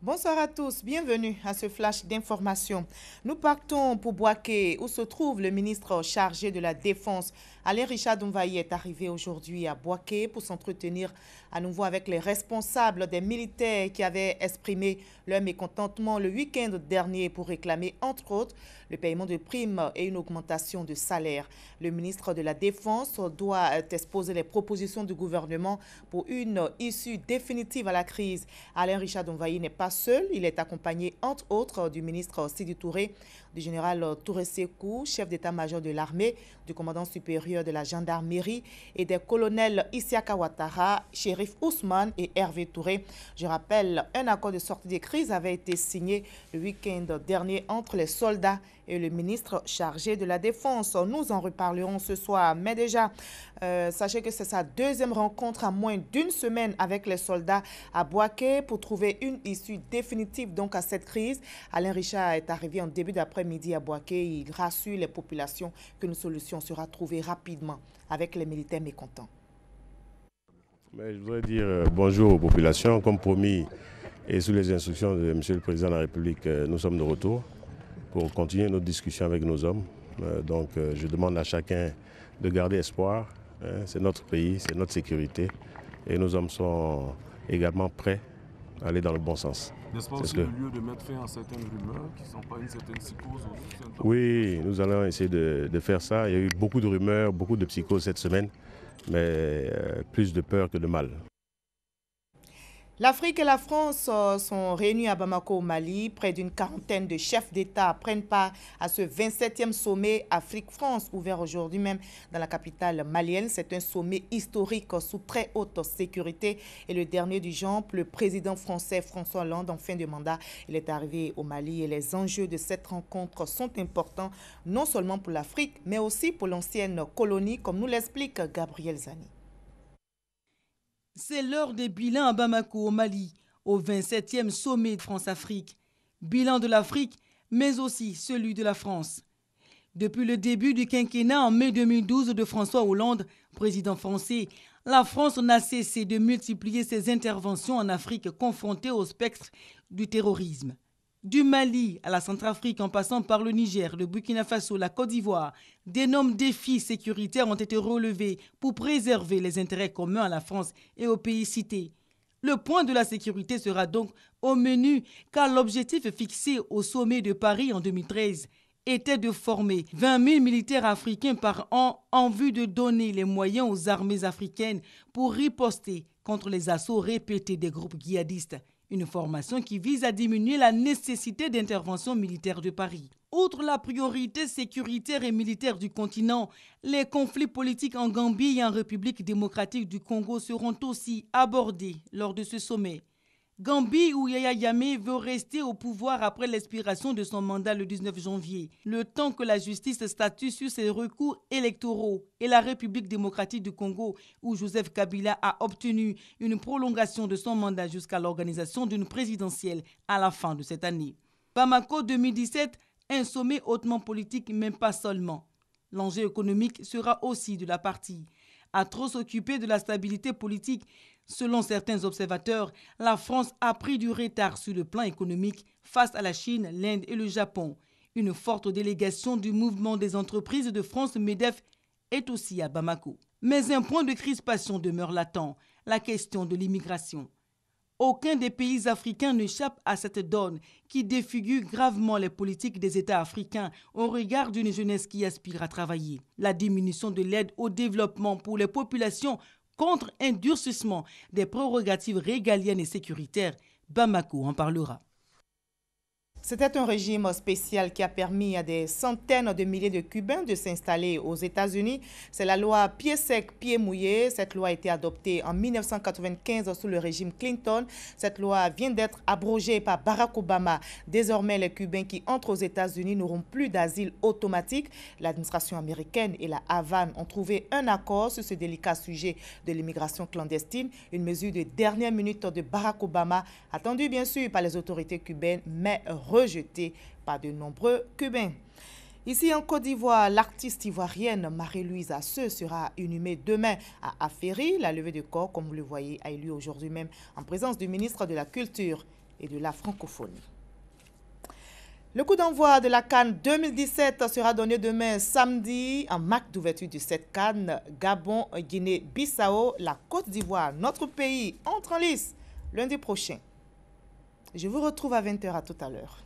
Bonsoir à tous, bienvenue à ce flash d'information. Nous partons pour Bouaké, où se trouve le ministre chargé de la Défense. Alain Richard Doumvaï est arrivé aujourd'hui à Bouaké pour s'entretenir à nouveau avec les responsables des militaires qui avaient exprimé leur mécontentement le week-end dernier pour réclamer, entre autres, le paiement de primes et une augmentation de salaire. Le ministre de la Défense doit exposer les propositions du gouvernement pour une issue définitive à la crise. Alain Richard Doumvaï n'est pas seul, il est accompagné entre autres du ministre Sidi Touré, du général Touré Sekou, chef d'état-major de l'armée, du commandant supérieur de la gendarmerie et des colonels Isiaka Ouattara, Chérif Ousmane et Hervé Touré. Je rappelle, un accord de sortie de crise avait été signé le week-end dernier entre les soldats et le ministre chargé de la Défense. Nous en reparlerons ce soir, mais déjà, sachez que c'est sa deuxième rencontre à moins d'une semaine avec les soldats à Bouaké pour trouver une issue définitive donc à cette crise. Alain Richard est arrivé en début d'après-midi à Bouaké. Il rassure les populations qu'une solution sera trouvée rapidement avec les militaires mécontents. Mais je voudrais dire bonjour aux populations. Comme promis et sous les instructions de M. le Président de la République, nous sommes de retour pour continuer notre discussion avec nos hommes. Donc je demande à chacun de garder espoir. C'est notre pays, c'est notre sécurité. Et nos hommes sont également prêts à aller dans le bon sens. N'est-ce pas aussi le lieu de mettre fin à certaines rumeurs qui ne sont pas une certaine psychose aussi? Oui, nous allons essayer de faire ça. Il y a eu beaucoup de rumeurs, beaucoup de psychose cette semaine, mais plus de peur que de mal. L'Afrique et la France sont réunis à Bamako au Mali. Près d'une quarantaine de chefs d'État prennent part à ce 27e sommet Afrique-France, ouvert aujourd'hui même dans la capitale malienne. C'est un sommet historique sous très haute sécurité et le dernier du genre. Le président français François Hollande, en fin de mandat, il est arrivé au Mali et les enjeux de cette rencontre sont importants, non seulement pour l'Afrique, mais aussi pour l'ancienne colonie, comme nous l'explique Gabriel Zani. C'est l'heure des bilans à Bamako, au Mali, au 27e sommet de France-Afrique. Bilan de l'Afrique, mais aussi celui de la France. Depuis le début du quinquennat en mai 2012 de François Hollande, président français, la France n'a cessé de multiplier ses interventions en Afrique confrontée au spectre du terrorisme. Du Mali à la Centrafrique en passant par le Niger, le Burkina Faso, la Côte d'Ivoire, d'énormes défis sécuritaires ont été relevés pour préserver les intérêts communs à la France et aux pays cités. Le point de la sécurité sera donc au menu car l'objectif fixé au sommet de Paris en 2013 était de former 20 000 militaires africains par an en vue de donner les moyens aux armées africaines pour riposter contre les assauts répétés des groupes djihadistes. Une formation qui vise à diminuer la nécessité d'intervention militaire de Paris. Outre la priorité sécuritaire et militaire du continent, les conflits politiques en Gambie et en République démocratique du Congo seront aussi abordés lors de ce sommet. Gambie, où Yaya Jammeh veut rester au pouvoir après l'expiration de son mandat le 19 janvier, le temps que la justice statue sur ses recours électoraux, et la République démocratique du Congo, où Joseph Kabila a obtenu une prolongation de son mandat jusqu'à l'organisation d'une présidentielle à la fin de cette année. Bamako 2017, un sommet hautement politique, mais pas seulement. L'enjeu économique sera aussi de la partie. À trop s'occuper de la stabilité politique, selon certains observateurs, la France a pris du retard sur le plan économique face à la Chine, l'Inde et le Japon. Une forte délégation du mouvement des entreprises de France MEDEF est aussi à Bamako. Mais un point de crispation demeure latent, la question de l'immigration. Aucun des pays africains n'échappe à cette donne qui défigure gravement les politiques des États africains au regard d'une jeunesse qui aspire à travailler. La diminution de l'aide au développement pour les populations contre un durcissement des prérogatives régaliennes et sécuritaires, Bamako en parlera. C'était un régime spécial qui a permis à des centaines de milliers de Cubains de s'installer aux États-Unis. C'est la loi Pied sec, pied mouillé. Cette loi a été adoptée en 1995 sous le régime Clinton. Cette loi vient d'être abrogée par Barack Obama. Désormais, les Cubains qui entrent aux États-Unis n'auront plus d'asile automatique. L'administration américaine et la Havane ont trouvé un accord sur ce délicat sujet de l'immigration clandestine. Une mesure de dernière minute de Barack Obama, attendue bien sûr par les autorités cubaines, mais rejeté par de nombreux Cubains. Ici en Côte d'Ivoire, l'artiste ivoirienne Marie-Louise Asseux sera inhumée demain à Aféry. La levée de corps, comme vous le voyez, a eu lieu aujourd'hui même en présence du ministre de la Culture et de la francophonie. Le coup d'envoi de la CAN 2017 sera donné demain samedi en marque d'ouverture de cette CAN. Gabon, Guinée, Bissau, la Côte d'Ivoire, notre pays entre en lice lundi prochain. Je vous retrouve à 20h à tout à l'heure.